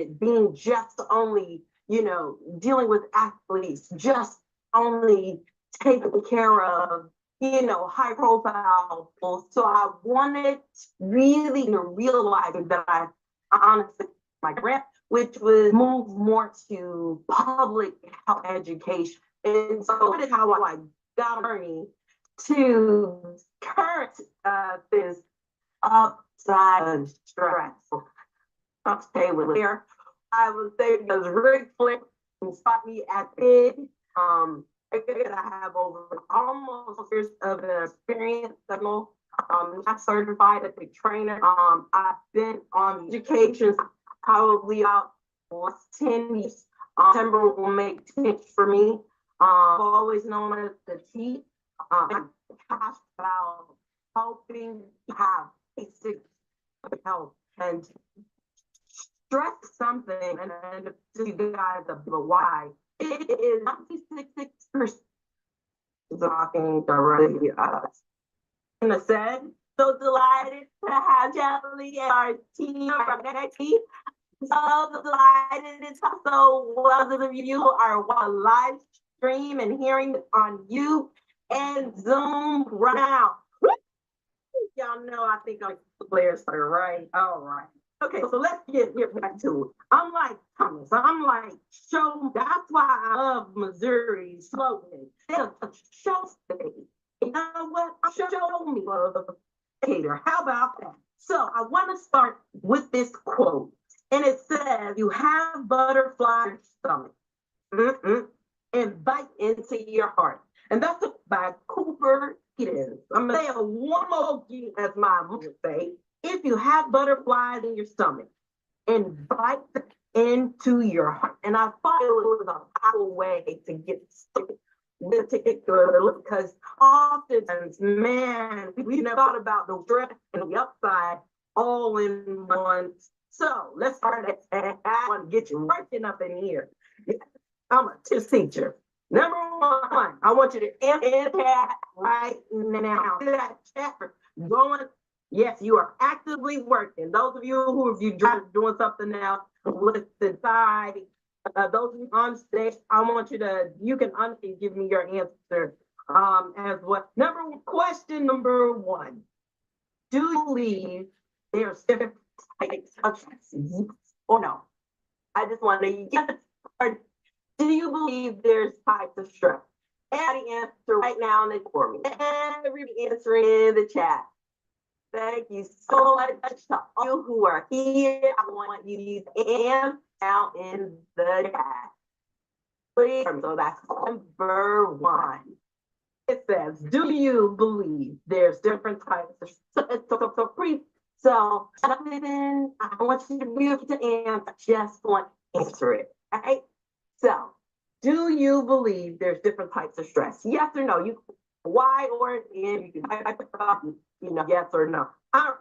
it being just only, dealing with athletes, just only taking care of, high profile people. So I wanted really to realize that I honestly, my grant, which was move more to public health education. And so that is how I got a journey to current is upside of stress. I'll stay with here. I would say because Rick Flick inspired me at big. I have over almost years of experience. I'm not certified as a trainer. I've been on education probably about 10 years. September will make 10 for me. Always known as the T. I'm passionate about helping have basic health and stress something, and to you guys the why. It is 96% talking directly to us. And I said, so delighted to have Jelly and our team from NXT. So delighted to talk so well of you are live stream and hearing on you and Zoom right now. Y'all know I think I'm players are right. All right. Okay, so let's get back to it. I'm like Thomas. I'm like show. That's why I love Missouri's slogan. Show state. You know what? Show me educator. How about that? So I want to start with this quote, and it says, "You have butterflies in your stomach, and bite into your heart." And that's by Cooper Peters. I'm gonna say a one more again, as my mom would say. If you have butterflies in your stomach, invite them into your heart. And I thought it was a powerful way to get started with particular, because oftentimes, man, we never thought about the stress and the upside all in one. So let's start at I want to get you working up in here. I'm a teacher. Number one, I want you to enter that right now. That chat going. Yes, you are actively working. Those of you who, if you're doing something else, listen, side. Those of you on stage, I want you can honestly give me your answer as what. Question number one. Do you believe there's different types of stress or no? I just want to get it. Do you believe there's types of stress? Add the answer right now for me. Every answer in the chat. Thank you so much to all you who are here. I want you to use "am" out in the chat. Please. So that's number one. It says, do you believe there's different types of so I want you to be able to answer just one answer it. Right? So, do you believe there's different types of stress? Yes or no? You why or in, you can type it up, yes or no. All right.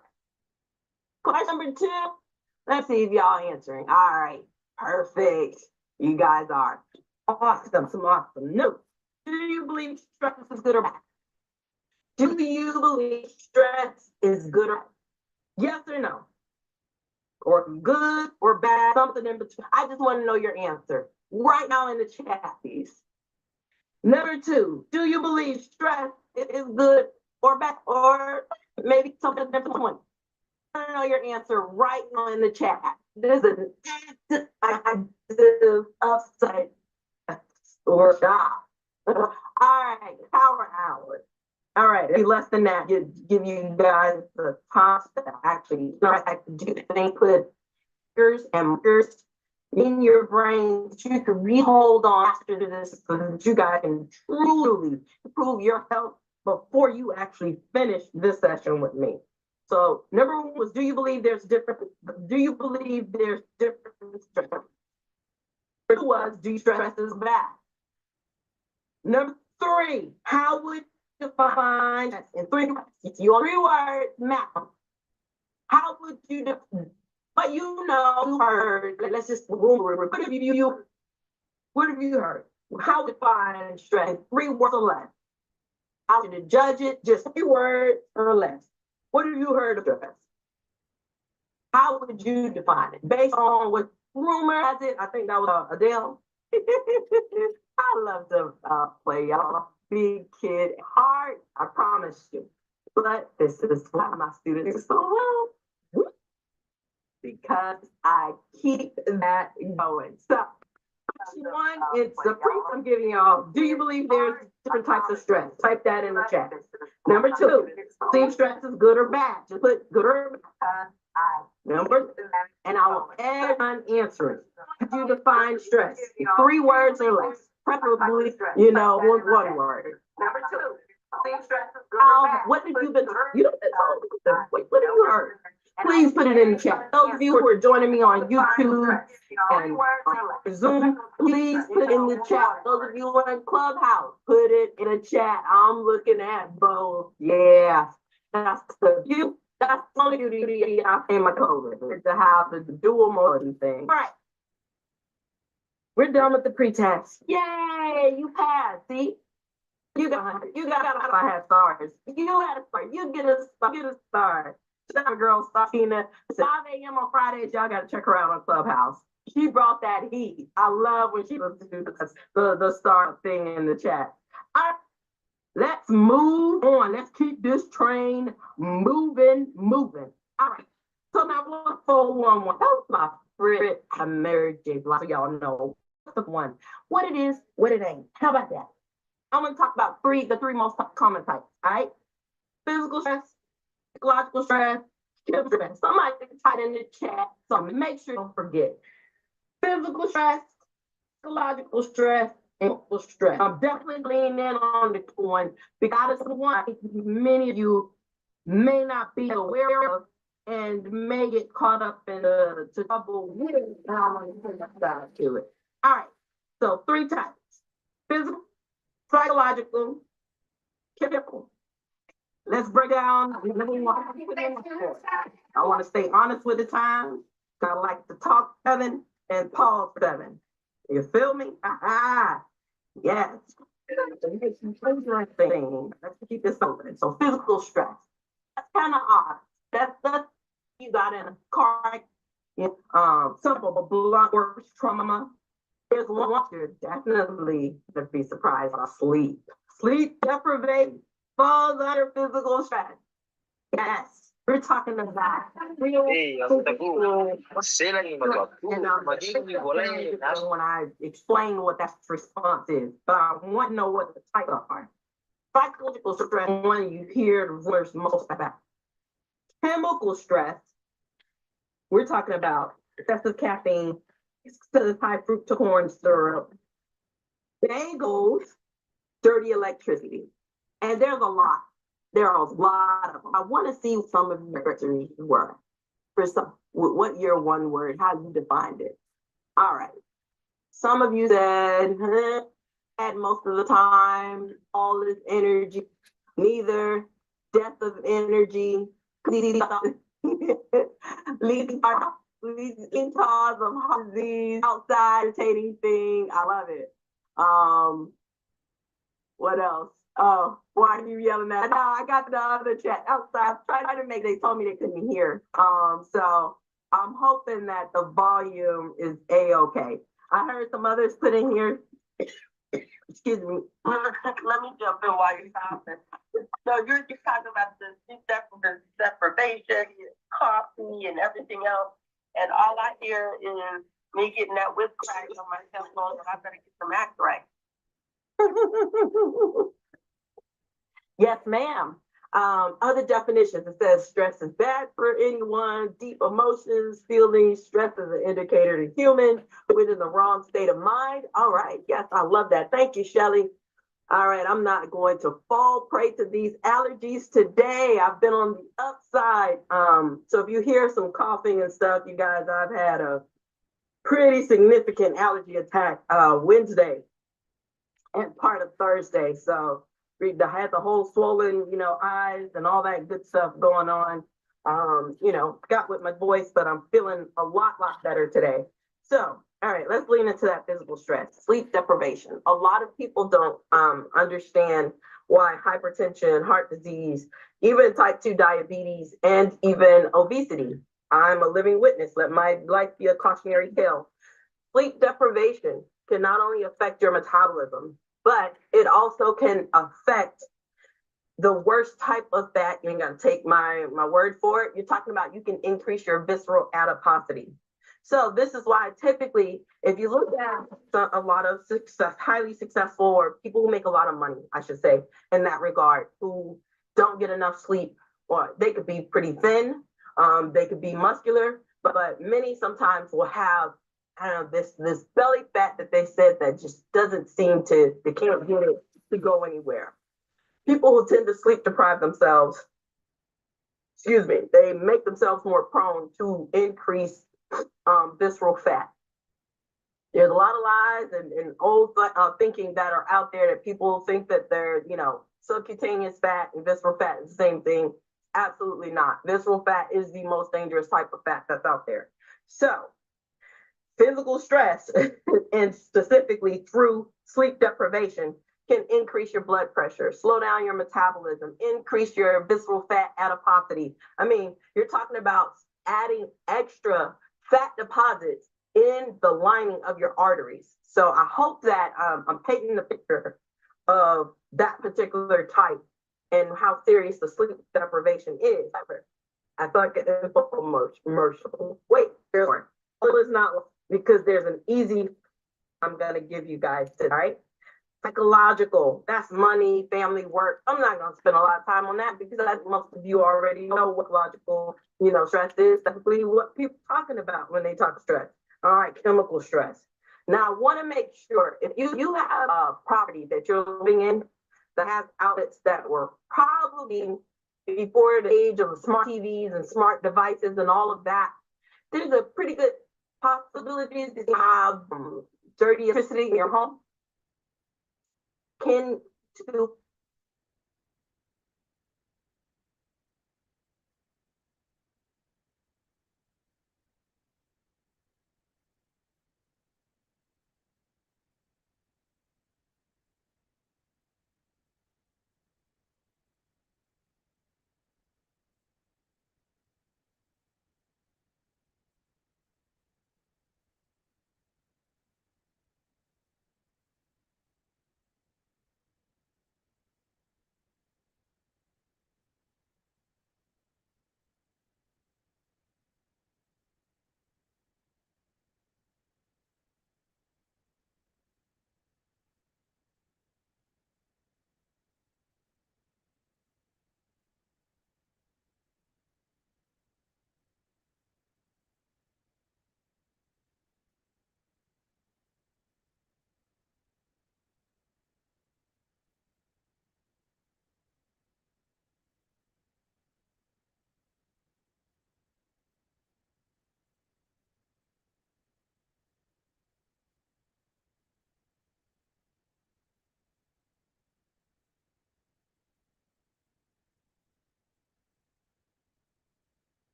Question number two. Let's see if y'all answering. All right. Perfect. You guys are awesome. Some awesome notes. Do you believe stress is good or bad? Do you believe stress is good or bad? Yes or no? Or good or bad, something in between. I just want to know your answer right now in the chat, please. Number two, do you believe stress is good or bad, or maybe something in between? I want to know your answer right now in the chat. This is an active upside or job. All right, power hour. All right, any less than that, give you guys the time to actually do things, put markers and markers in your brain that you can re-hold on after this so that you guys can truly improve your health before you actually finish this session with me. So number one was, do you believe there's different stress? Number two was, do you stress is bad? Number three, how would you define in three words? You on 3 words, map. How would you define what you heard? Let's just what have you heard? How would you define stress in 3 words or less? How would you judge it? Just 3 words or less. What have you heard of stress? How would you define it based on what Rumor has it, I think that was Adele. I love to play y'all. Big kid, hard, I promise you. But this is why my students are so well, because I keep that going. So, one, it's the brief I'm giving y'all. Do you believe there's different types of stress? Type that in the chat. Number two, see if stress is good or bad. Just put good or bad. Number, and I will add on answering. Could you define stress? 3 words or less, preferably, one word. Number two, what did you been? You don't. Wait, what have you heard? Please put it in the chat. Those of you who are joining me on YouTube and Zoom, please put it in the chat. Those of you who are in Clubhouse, put it in the chat. I'm looking at both. Yeah, that's the view. That's the only duty I pay my COVID to have the dual modality thing. All right. We're done with the pre-test. Yay, you passed. See? You got I had stars. You had a star. You get a star. That girl Safina, 5 a.m. on Fridays, y'all gotta check her out on Clubhouse. She brought that heat. I love when she was do the star thing in the chat. All right, let's move on. Let's keep this train moving. All right. So now 1411. That was my favorite emergency. A lot of y'all know the one. What it is, what it ain't. How about that? I'm gonna talk about the three most common types. All right. Physical stress, psychological stress, chemical stress. Somebody can type in the chat. So make sure you don't forget. Physical stress, psychological stress, and chemical stress. I'm definitely leaning in on the one because it's the one many of you may not be aware of and may get caught up in the trouble with. To it. All right. So 3 types: physical, psychological, chemical. Let's break down. I want to stay honest with the time. I like to talk 7 and pause 7. You feel me? Yes. Let's keep this open. So physical stress. That's kind of odd. That's you got in a car, simple blunt force trauma. There's one you're definitely gonna be surprised by sleep. Sleep deprivation falls under physical stress. Yes, we're talking about real physical. When I explain what that response is, but I want to know what the type are. Psychological stress, one you hear the words most about. Chemical stress, we're talking about excessive caffeine, excessive high fructose corn syrup, bagels, dirty electricity. And there's a lot. There are a lot of them. I want to see some of your work. For some, what your one word, how you defined it. All right. Some of you said, at most of the time, all this energy, neither, death of energy, leading cause of heart disease, outside irritating thing. I love it. What else? Oh, why are you yelling at? No, I got the other chat outside. Trying to make. They told me they couldn't hear. So I'm hoping that the volume is a-okay. I heard some others put in here. Excuse me. Let me jump in while you're talking. So you're talking about the deprivation, coffee, and everything else, and all I hear is me getting that whip crack on my cell phone, and I better get some act right. Yes, ma'am. Other definitions, it says stress is bad for anyone, deep emotions, feelings, stress is an indicator to human within the wrong state of mind. All right, yes, I love that. Thank you, Shelly. All right, I'm not going to fall prey to these allergies today. I've been on the upside. So if you hear some coughing and stuff, you guys, I've had a pretty significant allergy attack Wednesday and part of Thursday. So I had the whole swollen, eyes and all that good stuff going on. Got with my voice, but I'm feeling a lot better today. So, all right, let's lean into that physical stress, sleep deprivation. A lot of people don't understand why hypertension, heart disease, even type 2 diabetes, and even obesity I'm a living witness. Let my life be a cautionary tale. Sleep deprivation can not only affect your metabolism, but it also can affect the worst type of fat. You ain't got to take my word for it. You're talking about you can increase your visceral adiposity. So this is why typically, if you look at a lot of success, highly successful, or people who make a lot of money, I should say, in that regard, who don't get enough sleep, or they could be pretty thin, they could be muscular, but many sometimes will have this belly fat that they said that just doesn't seem to, they can't get it to go anywhere. People who tend to sleep deprive themselves, excuse me, they make themselves more prone to increase visceral fat. There's a lot of lies and old thinking that are out there that people think that they're, subcutaneous fat and visceral fat is the same thing. Absolutely not. Visceral fat is the most dangerous type of fat that's out there. So, physical stress, and specifically through sleep deprivation, can increase your blood pressure, slow down your metabolism, increase your visceral fat adiposity. I mean, you're talking about adding extra fat deposits in the lining of your arteries. So I hope that I'm painting the picture of that particular type and how serious the sleep deprivation is. I thought it was commercial. Wait, there's more. It is not, because there's an easy I'm gonna give you guys today. All right. Psychological, that's money, family, work. I'm not gonna spend a lot of time on that because most of you already know what logical, stress is. Typically what people are talking about when they talk stress. All right, chemical stress. Now I want to make sure if you have a property that you're living in that has outlets that were probably before the age of smart TVs and smart devices and all of that, there's a pretty good possibility to have dirty electricity in your home. Can to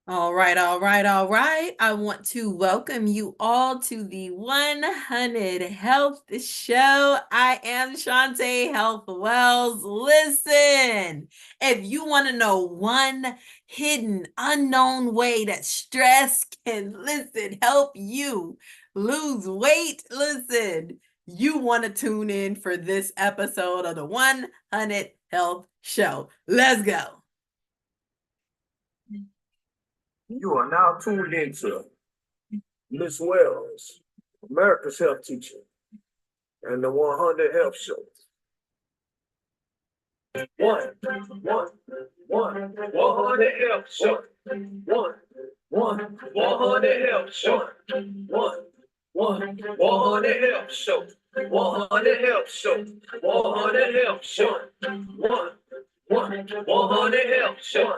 All right, all right, all right. I want to welcome you all to the 1Hunnid Health Show. I am Shawnte Health Wells. Listen, if you want to know one hidden, unknown way that stress can, help you lose weight, you want to tune in for this episode of the 1Hunnid Health Show. Let's go. You are now tuned into Ms. Wells, America's Health Teacher, and the 100 Health Show. 100 Health Show. 100 Health Show. 100 Health Show. 100 Health Show. 100 Health Show. 100 Health Show.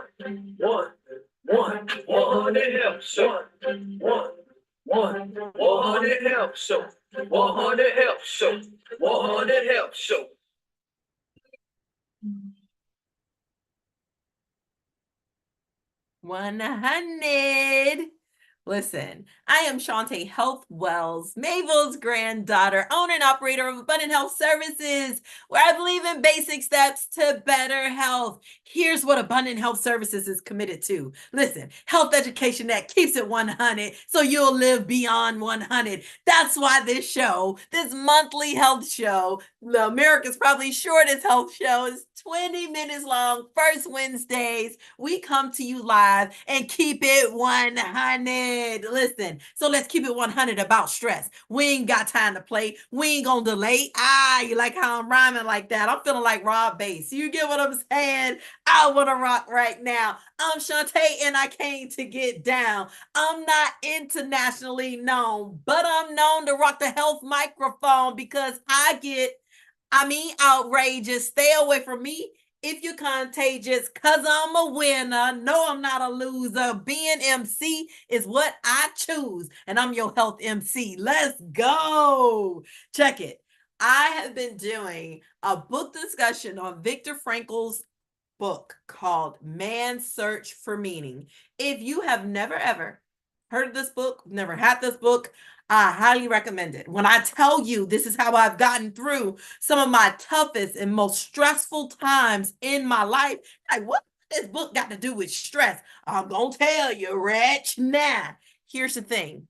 100 Health Show. 100 Health Show. 100 Health Show. 100 Health Show. 100. Listen, I am Shawnte Health Wells, Mabel's granddaughter, owner and operator of Abundant Health Services, where I believe in basic steps to better health. Here's what Abundant Health Services is committed to. Listen, health education that keeps it 100 so you'll live beyond 100. That's why this show, this monthly health show, America's probably shortest health show, is 20 minutes long. First Wednesdays, we come to you live and keep it 100. Listen, so let's keep it 100 about stress. We ain't got time to play. We ain't gonna delay. You like how I'm rhyming like that? I'm feeling like Rob Bass. You get what I'm saying? I want to rock right now. I'm Shawnte and I came to get down. I'm not internationally known, but I'm known to rock the health microphone because outrageous. Stay away from me if you're contagious, cause I'm a winner. No, I'm not a loser. Being MC is what I choose, and I'm your health MC. Let's go. Check it. I have been doing a book discussion on Viktor Frankl's book called Man's Search for Meaning. If you have never ever heard of this book, never had this book, I highly recommend it. When I tell you this is how I've gotten through some of my toughest and most stressful times in my life, like what this book got to do with stress? I'm gonna tell you, Rich. Now, here's the thing.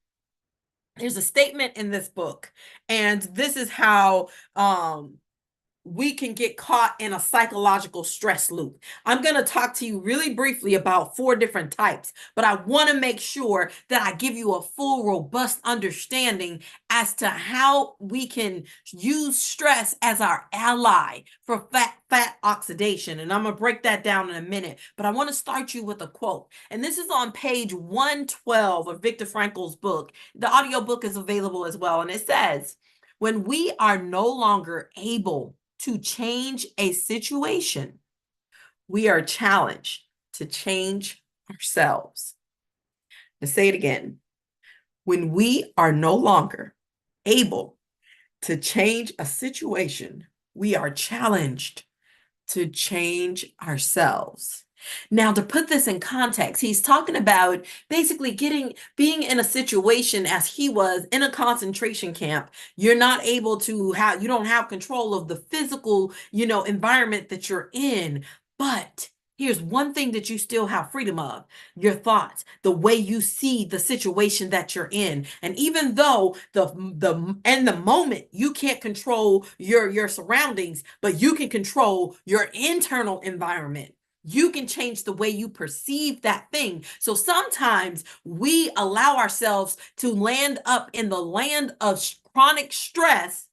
There's a statement in this book, and this is how we can get caught in a psychological stress loop. I'm going to talk to you really briefly about 4 different types, but I want to make sure that I give you a full, robust understanding as to how we can use stress as our ally for fat oxidation. And I'm going to break that down in a minute, but I want to start you with a quote. And this is on page 112 of Viktor Frankl's book. The audiobook is available as well. And it says, when we are no longer able to change a situation, we are challenged to change ourselves. Let's say it again. When we are no longer able to change a situation, we are challenged to change ourselves. Now, to put this in context, he's talking about basically being in a situation as he was in a concentration camp. You're not able to you don't have control of the physical, environment that you're in. But here's one thing that you still have freedom of: your thoughts, the way you see the situation that you're in. And even though the moment you can't control your surroundings, but you can control your internal environment. You can change the way you perceive that thing. So sometimes we allow ourselves to land up in the land of chronic stress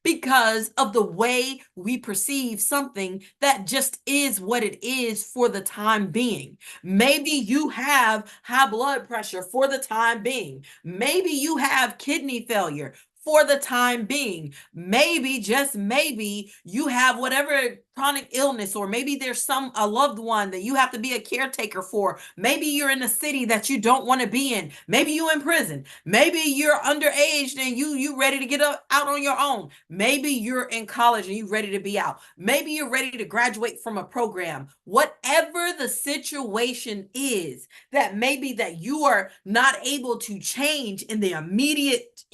because of the way we perceive something that just is what it is for the time being. Maybe you have high blood pressure for the time being. Maybe you have kidney failure for the time being. Maybe, just maybe, you have whatever chronic illness, or maybe there's a loved one that you have to be a caretaker for. Maybe you're in a city that you don't want to be in. Maybe you're in prison. Maybe you're underage and you ready to get out on your own. Maybe you're in college and you ready to be out. Maybe you're ready to graduate from a program. Whatever the situation is, that maybe that you are not able to change in the immediate,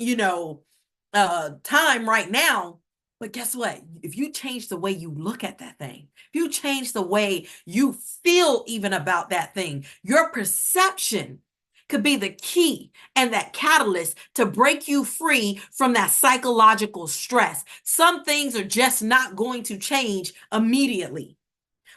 time right now. But guess what? If you change the way you look at that thing, if you change the way you feel even about that thing, your perception could be the key and that catalyst to break you free from that psychological stress. Some things are just not going to change immediately,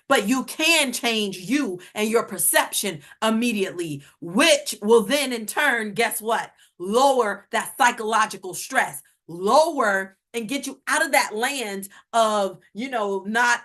but you can change you and your perception immediately, which will then in turn, guess what? Lower that psychological stress, lower and get you out of that land of, not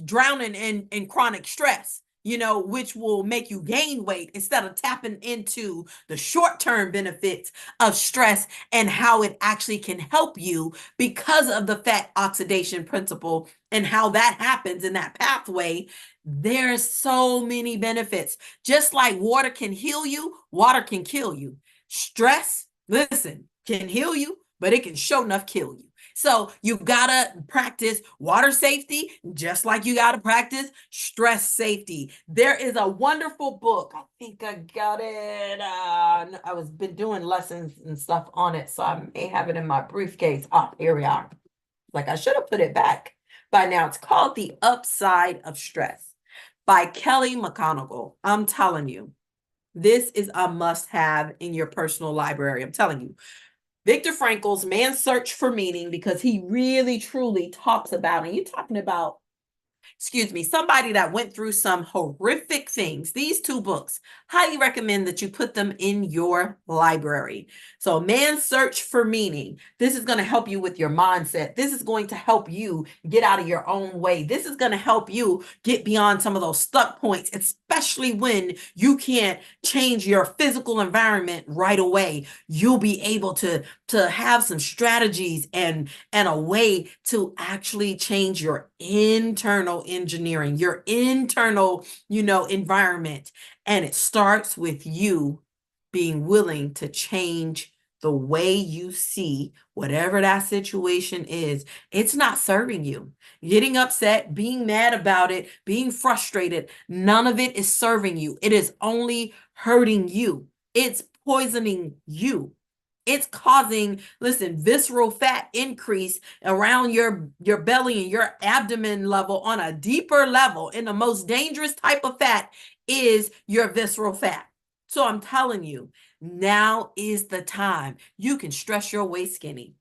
drowning in chronic stress, which will make you gain weight instead of tapping into the short-term benefits of stress and how it actually can help you because of the fat oxidation principle and how that happens in that pathway. There's so many benefits. Just like water can heal you, water can kill you. Stress, listen, can heal you, but it can sure enough kill you. So you gotta practice water safety, just like you gotta practice stress safety. There is a wonderful book. I think I got it. I was been doing lessons and stuff on it, so I may have it in my briefcase. Oh, here we are. Like I should have put it back by now. It's called The Upside of Stress by Kelly McGonigal. I'm telling you, this is a must-have in your personal library. I'm telling you. Viktor Frankl's Man's Search for Meaning, because he really, truly talks about, and you're talking about, somebody that went through some horrific things. These two books, highly recommend that you put them in your library. So Man's Search for Meaning, this is going to help you with your mindset. This is going to help you get out of your own way. This is going to help you get beyond some of those stuck points, especially when you can't change your physical environment right away. You'll be able to have some strategies and a way to actually change your internal engineering, your internal, environment. And it starts with you being willing to change the way you see whatever that situation is. It's not serving you. Getting upset, being mad about it, being frustrated, none of it is serving you. It is only hurting you. It's poisoning you. It's causing, visceral fat increase around your belly and your abdomen level on a deeper level. And the most dangerous type of fat is your visceral fat. So I'm telling you, now is the time. You can stress your way skinny.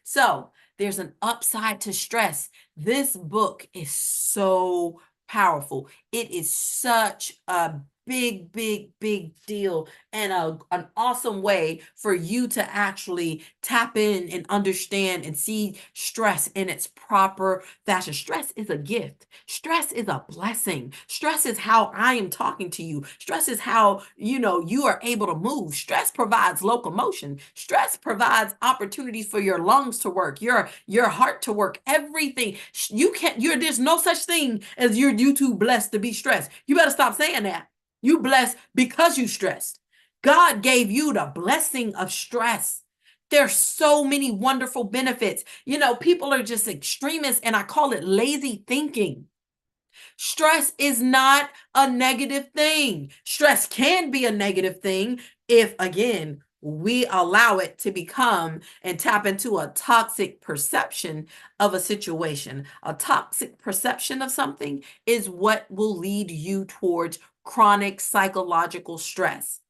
So there's an upside to stress. This book is so powerful. It is such a big deal and an awesome way for you to actually tap in and understand and see stress in its proper fashion. Stress is a gift. Stress is a blessing. Stress is how I am talking to you. Stress is how, you are able to move. Stress provides locomotion. Stress provides opportunities for your lungs to work, your heart to work, everything. There's no such thing as you too blessed to be stressed. You better stop saying that. You blessed because you stressed. God gave you the blessing of stress. There's so many wonderful benefits. People are just extremists, and I call it lazy thinking. Stress is not a negative thing. Stress can be a negative thing if, again, we allow it to become and tap into a toxic perception of a situation. A toxic perception of something is what will lead you towards chronic psychological stress.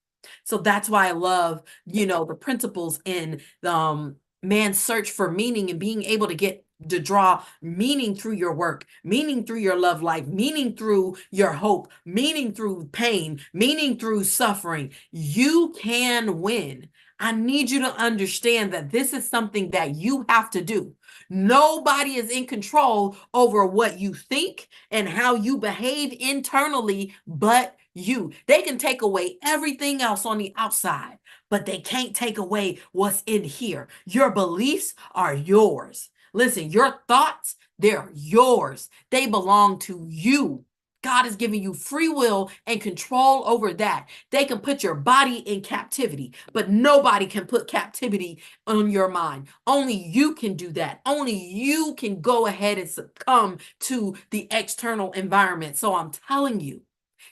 So that's why I love, the principles in the Man's Search for Meaning, and being able to draw meaning through your work, meaning through your love life, meaning through your hope, meaning through pain, meaning through suffering. You can win. I need you to understand that this is something that you have to do. Nobody is in control over what you think and how you behave internally but you. They can take away everything else on the outside, but they can't take away what's in here. Your beliefs are yours. Listen, your thoughts, they're yours. They belong to you. God has given you free will and control over that. They can put your body in captivity, but nobody can put captivity on your mind. Only you can do that. Only you can go ahead and succumb to the external environment. So I'm telling you,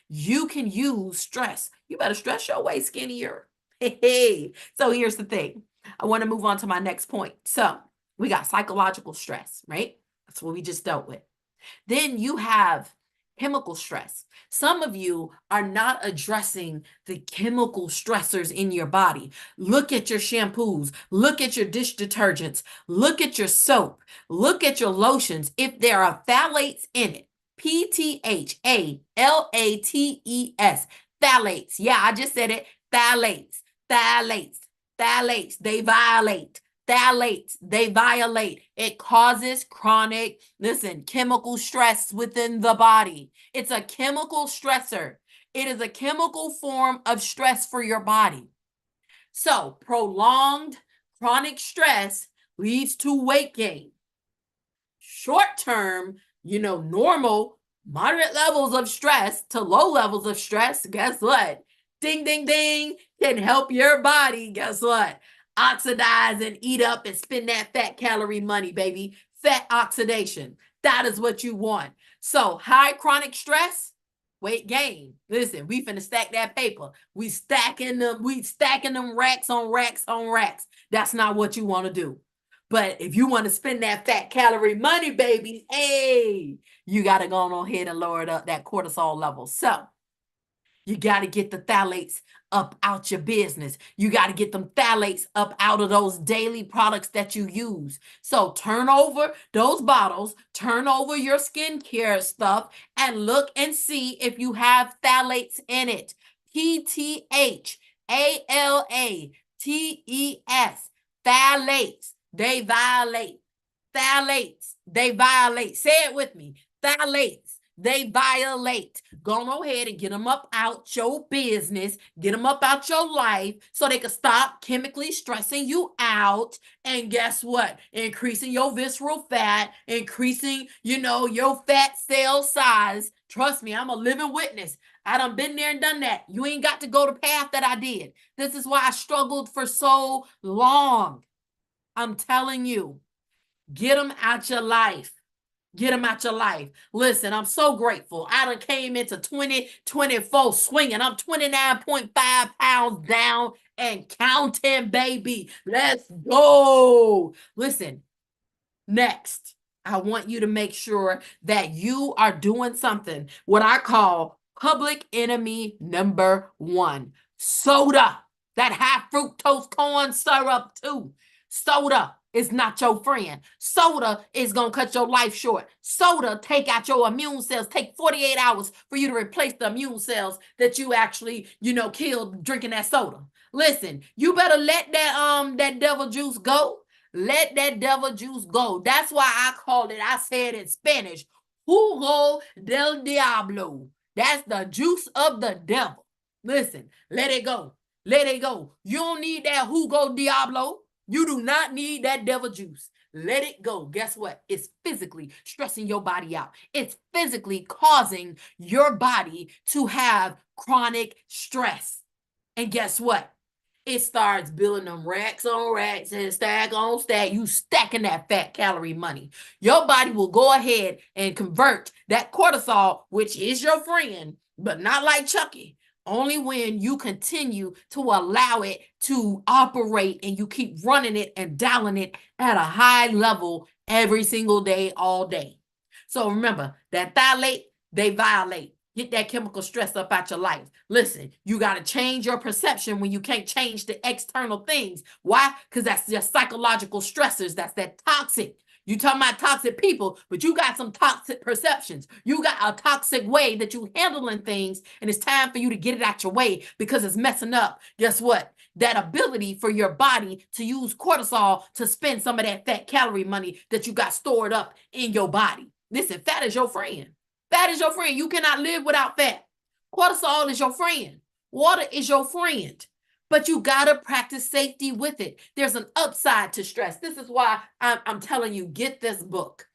you can use stress. You better stress your way skinnier. Hey. So here's the thing. I want to move on to my next point. So we got psychological stress, right? That's what we just dealt with. Then you have chemical stress. Some of you are not addressing the chemical stressors in your body. Look at your shampoos, look at your dish detergents, look at your soap, look at your lotions. If there are phthalates in it, PTHALATES, phthalates. Yeah, I just said it. Phthalates, phthalates, phthalates. They violate. Phthalates, they violate. It causes chronic, listen, chemical stress within the body. It's a chemical stressor. It is a chemical form of stress for your body. So prolonged chronic stress leads to weight gain. Short term, normal, moderate levels of stress to low levels of stress, guess what? Ding, ding, ding, can help your body, guess what? Oxidize and eat up and spend that fat calorie money, baby. Fat oxidation. That is what you want. So high chronic stress, weight gain. Listen, we finna stack that paper. We stacking them racks on racks on racks. That's not what you want to do. But if you want to spend that fat calorie money, baby, hey, you got to go on ahead and lower it up that cortisol level. So you got to get the phthalates up out your business. You got to get them phthalates up out of those daily products that you use. So turn over those bottles, turn over your skincare stuff, and look and see if you have phthalates in it. PTHALATES, phthalates. They violate. Phthalates, they violate. Say it with me. Phthalates, they violate. Go ahead and get them up out your business. Get them up out your life so they can stop chemically stressing you out. And guess what? Increasing your visceral fat, increasing, your fat cell size. Trust me, I'm a living witness. I done been there and done that. You ain't got to go the path that I did. This is why I struggled for so long. I'm telling you, get them out your life. Get them out your life. Listen, I'm so grateful. I done came into 2024 swinging. I'm 29.5 pounds down and counting, baby. Let's go. Listen, next, I want you to make sure that you are doing something, what I call public enemy number one. Soda. That high fructose corn syrup too. Soda is not your friend. Soda is going to cut your life short. Soda take out your immune cells. Take 48 hours for you to replace the immune cells that you actually, killed drinking that soda. Listen, you better let that devil juice go. Let that devil juice go. That's why I said in Spanish, jugo del diablo. That's the juice of the devil. Listen, let it go. Let it go. You don't need that jugo diablo. You do not need that devil juice. Let it go. Guess what? It's physically stressing your body out. It's physically causing your body to have chronic stress. And guess what? It starts building them racks on racks and stack on stack. You stacking that fat calorie money. Your body will go ahead and convert that cortisol, which is your friend, but not like Chucky. Only when you continue to allow it to operate and you keep running it and dialing it at a high level every single day, all day. So remember, that phthalate, they violate. Get that chemical stress up out your life. Listen, you got to change your perception when you can't change the external things. Why? Because that's just psychological stressors. That's that toxic. You talking about toxic people, but you got some toxic perceptions. You got a toxic way that you handling things, and it's time for you to get it out your way because it's messing up. Guess what? That ability for your body to use cortisol to spend some of that fat calorie money that you got stored up in your body. Listen, fat is your friend. Fat is your friend. You cannot live without fat. Cortisol is your friend. Water is your friend. but you got to practice safety with it. There's an upside to stress. This is why I'm telling you, get this book.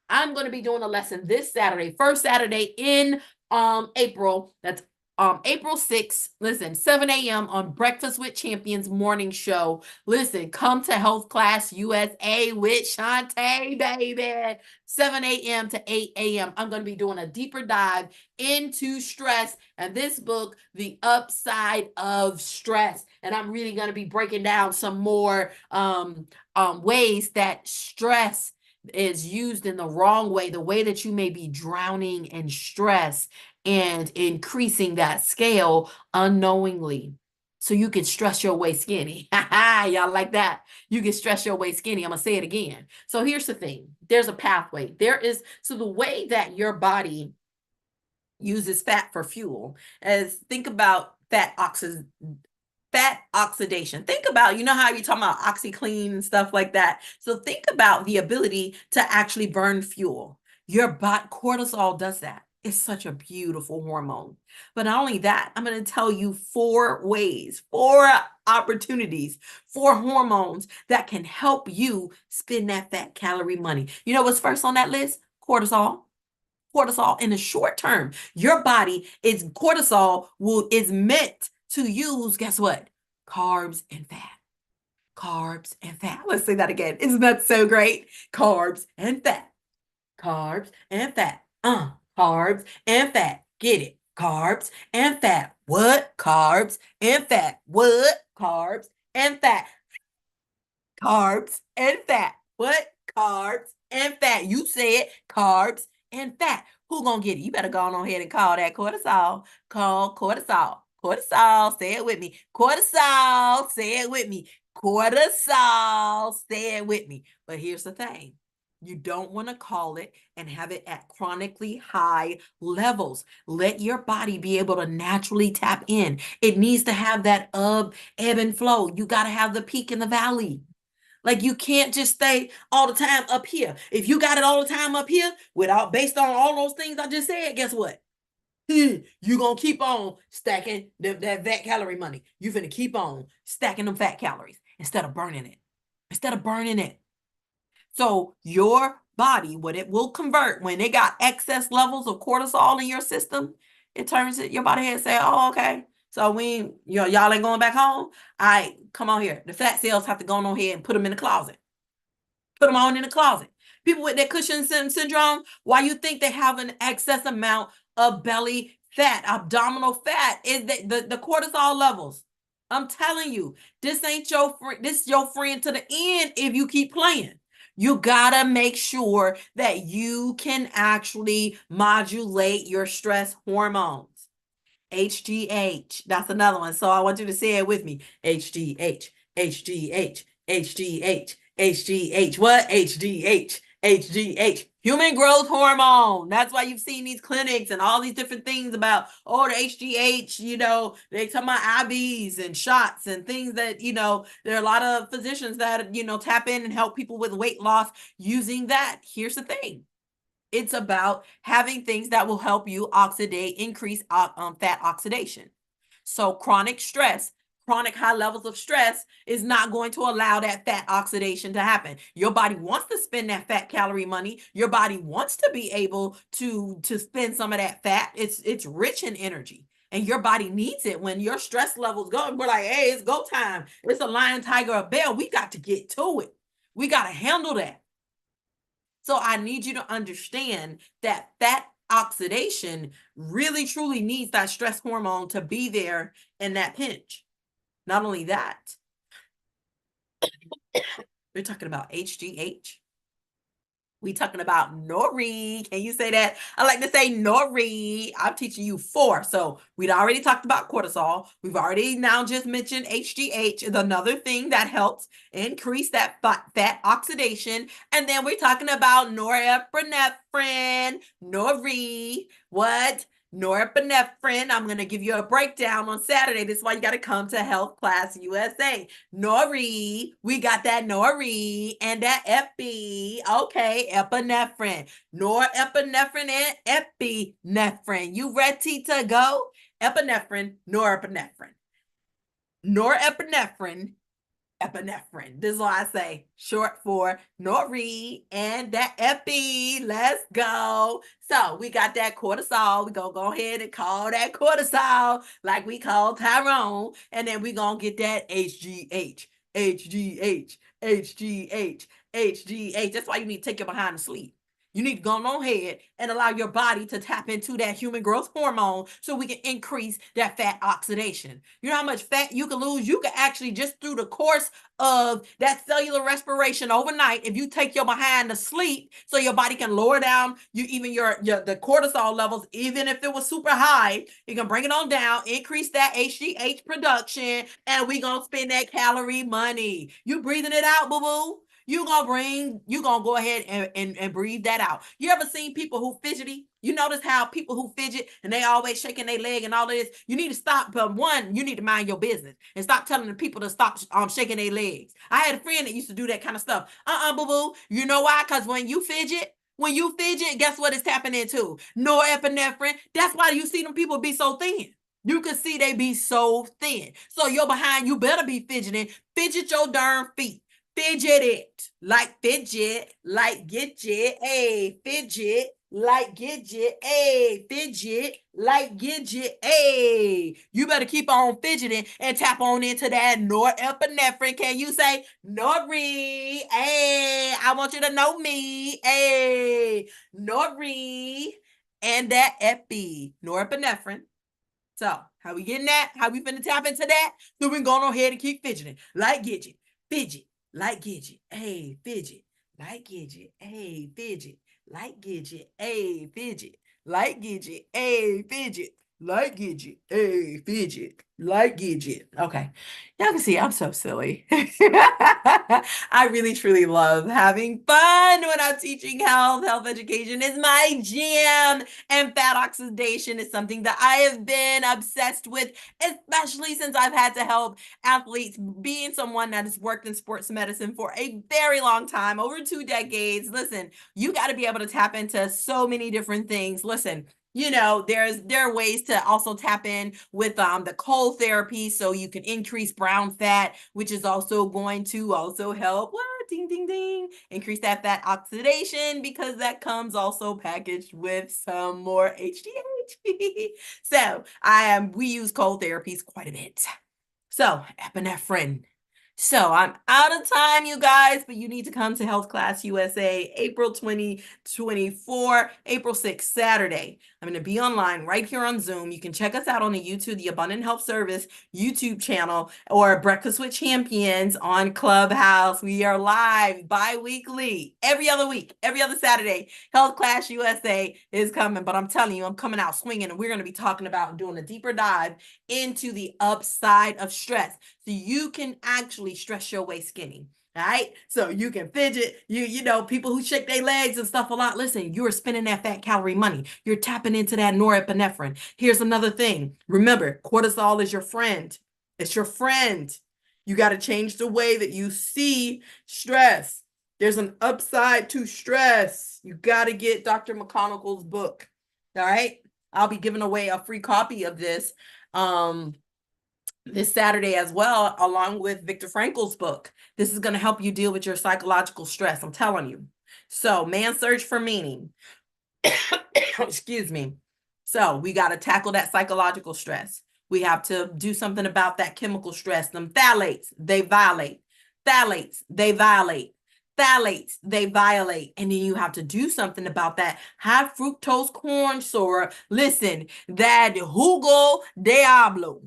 I'm going to be doing a lesson this Saturday, first Saturday in April. That's April 6th. Listen, 7 a.m. on Breakfast with Champions morning show. Listen, come to Health Class USA with Shawnte, baby. 7 a.m. to 8 a.m. I'm going to be doing a deeper dive into stress and this book, The Upside of Stress. And I'm really going to be breaking down some more ways that stress is used in the wrong way, the way that you may be drowning in stress and increasing that scale unknowingly. So you can stress your way skinny. Y'all like that? You can stress your way skinny. I'm going to say it again. So here's the thing. There's a pathway. So the way that your body uses fat for fuel is, think about fat oxidation. Think about, you know how you're talking about OxyClean and stuff like that. So think about the ability to actually burn fuel. Your body, cortisol does that. It's such a beautiful hormone. But not only that, I'm going to tell you 4 opportunities, 4 hormones that can help you spend that fat calorie money. You know what's first on that list? Cortisol. Cortisol in the short term, your body is meant to use, guess what? Carbs and fat. Carbs and fat. Let's say that again. Isn't that so great? Carbs and fat. Carbs and fat. Carbs and fat. Get it? Carbs and fat. What? Carbs and fat. What? Carbs and fat. Carbs and fat. What? Carbs and fat. You said carbs and fat. Who gonna get it? You better go on ahead and call that cortisol. Call cortisol. Cortisol. Say it with me. Cortisol. Say it with me. Cortisol. Say it with me. But here's the thing. You don't want to call it and have it at chronically high levels. Let your body be able to naturally tap in. It needs to have that ebb and flow. You got to have the peak and the valley. Like, you can't just stay all the time up here. If you got it all the time up here, based on all those things I just said, guess what? You're going to keep on stacking that fat calorie money. You're going to keep on stacking them fat calories instead of burning it. So your body, what it will convert when it got excess levels of cortisol in your system, it turns it, your body head say, oh, okay. So y'all ain't going back home. All right, come on here. The fat cells have to go on ahead and put them in the closet. Put them on in the closet. People with that Cushing's syndrome, why you think they have an excess amount of belly fat, abdominal fat, is the cortisol levels. I'm telling you, this ain't your friend. This is your friend to the end if you keep playing. You gotta make sure that you can actually modulate your stress hormones. HGH, that's another one. So I want you to say it with me. HGH, HGH, HGH, HGH. What? HGH, HGH. Human growth hormone. That's why you've seen these clinics and all these different things about, the HGH, they talk about IVs and shots and things that, there are a lot of physicians that, tap in and help people with weight loss using that. Here's the thing. It's about having things that will help you increase fat oxidation. So chronic high levels of stress is not going to allow that fat oxidation to happen. Your body wants to spend that fat calorie money. Your body wants to be able to spend some of that fat. It's rich in energy. And your body needs it when your stress levels go. We're like, hey, it's go time. It's a lion, tiger, or bear. We got to get to it. We got to handle that. So I need you to understand that fat oxidation really, truly needs that stress hormone to be there in that pinch. Not only that, we're talking about HGH. We talking about nori. Can you say that? I like to say nori. I'm teaching you 4. So we'd already talked about cortisol. We've already now just mentioned HGH is another thing that helps increase that fat oxidation. And then we're talking about norepinephrine, nori. What? Norepinephrine. I'm going to give you a breakdown on Saturday. This is why you got to come to Health Class USA. Nori. We got that nori and that epi. Okay, epinephrine. Norepinephrine and epinephrine. You ready to go? Epinephrine, norepinephrine. norepinephrine, epinephrine. This is why I say short for nori and that epi. Let's go. So we got that cortisol. We gonna go ahead and call that cortisol like we call Tyrone. And then we gonna get that HGH, HGH, HGH, HGH. That's why you need to take your behind to sleep. You need to go on ahead and allow your body to tap into that human growth hormone so we can increase that fat oxidation. You know how much fat you can lose? You can actually, just through the course of that cellular respiration overnight, if you take your behind to sleep so your body can lower down the cortisol levels, even if it was super high, you can bring it on down, increase that HGH production, and we gonna spend that calorie money. You breathing it out, boo-boo. You gonna go ahead and breathe that out. You ever seen people who fidgety? You notice how people who fidget and they always shaking their leg and all this? You need to stop. But one, you need to mind your business and stop telling the people to stop shaking their legs. I had a friend that used to do that kind of stuff. Boo-boo. You know why? Because when you fidget, guess what it's tapping into? Norepinephrine. That's why you see them people be so thin. You can see they be so thin. So you're behind, you better be fidgeting. Fidget your darn feet. Fidget it, like fidget, like Gidget, hey, fidget, like Gidget, hey, fidget, like Gidget, hey. You better keep on fidgeting and tap on into that norepinephrine. Can you say nori? Hey, I want you to know me. Hey, nori and that epi, norepinephrine. So, how we getting that? How we finna tap into that? So we going ahead and keep fidgeting, like Gidget, fidget. Like Gidget, hey, fidget. Like Gidget, hey, fidget. Like Gidget, hey, fidget. Like Gidget, hey, fidget. Like Gidget, hey, fidget. Like Gidget. Okay. Y'all can see I'm so silly. I really, truly love having fun when I'm teaching health. Health education is my jam. And fat oxidation is something that I have been obsessed with, especially since I've had to help athletes, being someone that has worked in sports medicine for a very long time, over 2 decades. Listen, you got to be able to tap into so many different things. Listen, you know, there are ways to also tap in with the cold therapy, so you can increase brown fat, which is also going to also help, ding, ding, ding, increase that fat oxidation, because that comes also packaged with some more HGH. So we use cold therapies quite a bit. So, epinephrine. So, I'm out of time, you guys, but you need to come to Health Class USA, April 2024, April 6th, Saturday. I'm going to be online right here on Zoom. You can check us out on the YouTube, the Abundant Health Service YouTube channel, or Breakfast with Champions on Clubhouse. We are live bi-weekly, every other week, every other Saturday. Health Class USA is coming, but I'm telling you, I'm coming out swinging, and we're going to be talking about doing a deeper dive into the upside of stress, so you can actually stress your way skinny. All right. So you can fidget, you know, people who shake their legs and stuff a lot. Listen, you're spending that fat calorie money. You're tapping into that norepinephrine. Here's another thing. Remember, cortisol is your friend. It's your friend. You got to change the way that you see stress. There's an upside to stress. You got to get Dr. McConnell's book. All right. I'll be giving away a free copy of this this Saturday as well, along with Viktor Frankl's book. This is going to help you deal with your psychological stress. I'm telling you. So, Man's Search for Meaning. Excuse me. So, we got to tackle that psychological stress. We have to do something about that chemical stress. Them phthalates, they violate. Phthalates, they violate. Phthalates, they violate. And then you have to do something about that high fructose corn syrup. Listen, that jugo diablo.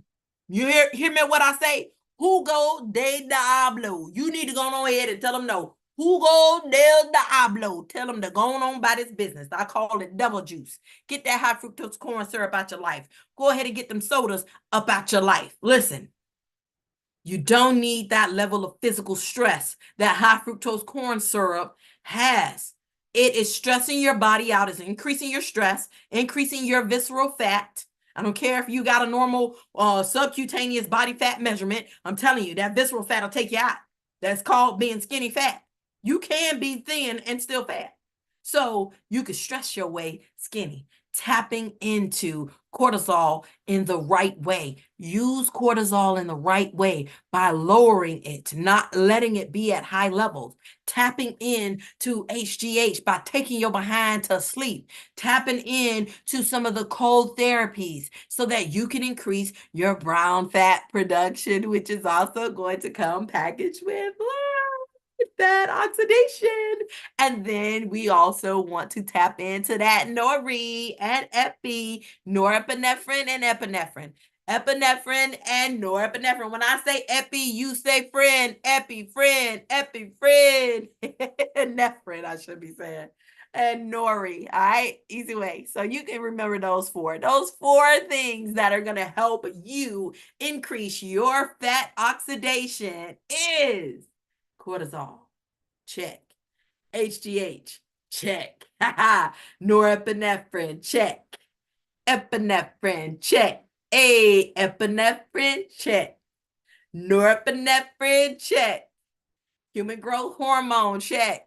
You hear me what I say? Jugo de diablo. You need to go on ahead and tell them no. Jugo del diablo. Tell them to go on by this business. I call it devil juice. Get that high fructose corn syrup out your life. Go ahead and get them sodas up out your life. Listen, you don't need that level of physical stress that high fructose corn syrup has. It is stressing your body out. It's increasing your stress, increasing your visceral fat. I don't care if you got a normal subcutaneous body fat measurement. I'm telling you, that visceral fat will take you out. That's called being skinny fat. You can be thin and still fat. So you can stress your way skinny. tapping into cortisol in the right way. Use cortisol in the right way by lowering it, not letting it be at high levels. Tapping in to HGH by taking your behind to sleep. Tapping in to some of the cold therapies so that you can increase your brown fat production, which is also going to come packaged with fat oxidation. And then we also want to tap into that nori and epi, norepinephrine and epinephrine. Epinephrine and norepinephrine. When I say epi, you say friend, epi, friend, nephrine, I should be saying. And nori, all right? Easy way. So you can remember those four. Those four things that are going to help you increase your fat oxidation is cortisol, check. HGH, check. Norepinephrine, check. Epinephrine, check. Epinephrine, check. Norepinephrine, check. Human growth hormone, check.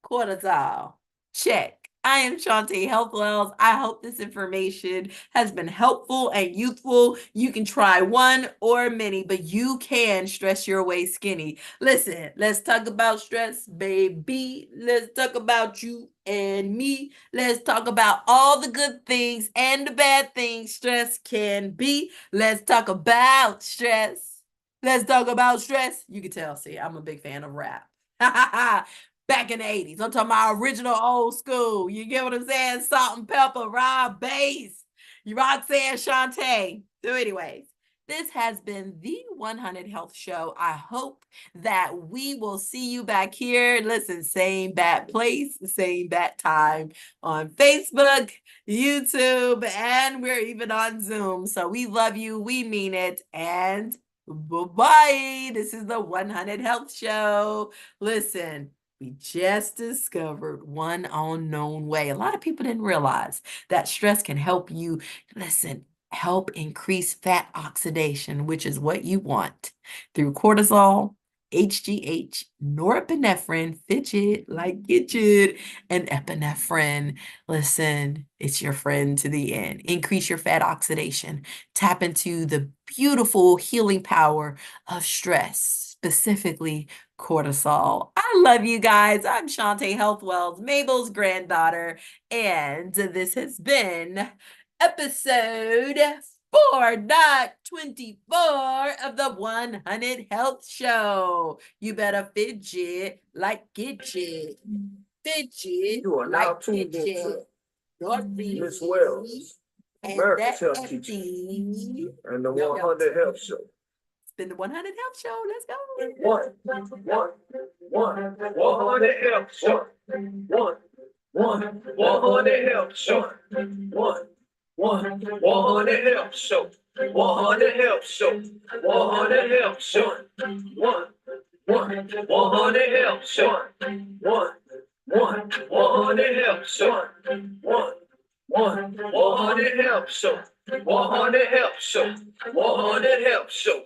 Cortisol, check. I am Shawnte Wells. I hope this information has been helpful and useful. You can try one or many, but you can stress your way skinny. Listen, let's talk about stress, baby. Let's talk about you and me. Let's talk about all the good things and the bad things stress can be. Let's talk about stress. Let's talk about stress. You can tell, see, I'm a big fan of rap. Back in the 80s. I'm talking about original old school. You get what I'm saying? Salt and pepper, raw bass. You Roxanne Shawnte. So anyways, this has been the 1Hunnid Health Show. I hope that we will see you back here. Listen, same bat place, same bat time on Facebook, YouTube, and we're even on Zoom. So we love you. We mean it. And bye-bye. This is the 1Hunnid Health Show. Listen, we just discovered one unknown way. A lot of people didn't realize that stress can help you, listen, help increase fat oxidation, which is what you want through cortisol, HGH, norepinephrine, fidget, like gidget, and epinephrine. Listen, it's your friend to the end. Increase your fat oxidation. Tap into the beautiful healing power of stress, specifically cortisol. I love you guys. I'm Shawnte Wells, Mabel's granddaughter, and this has been episode 4.24 of the 1Hunnid Health Show. You better fidget like gidget. Fidget You are now like tuned gidget. into Ms. Wells, America's Health Teacher, and the 1Hunnid Health Show. It's been the 1Hunnid Health Show. Let's go. 1Hunnid Health Show. 1Hunnid Health Show. 1Hunnid Health Show. 1Hunnid Health Show. 1Hunnid Health Show. 1Hunnid Health Show. 1Hunnid Health Show. 1Hunnid Health Show. 1Hunnid Health Show. 1Hunnid Health Show.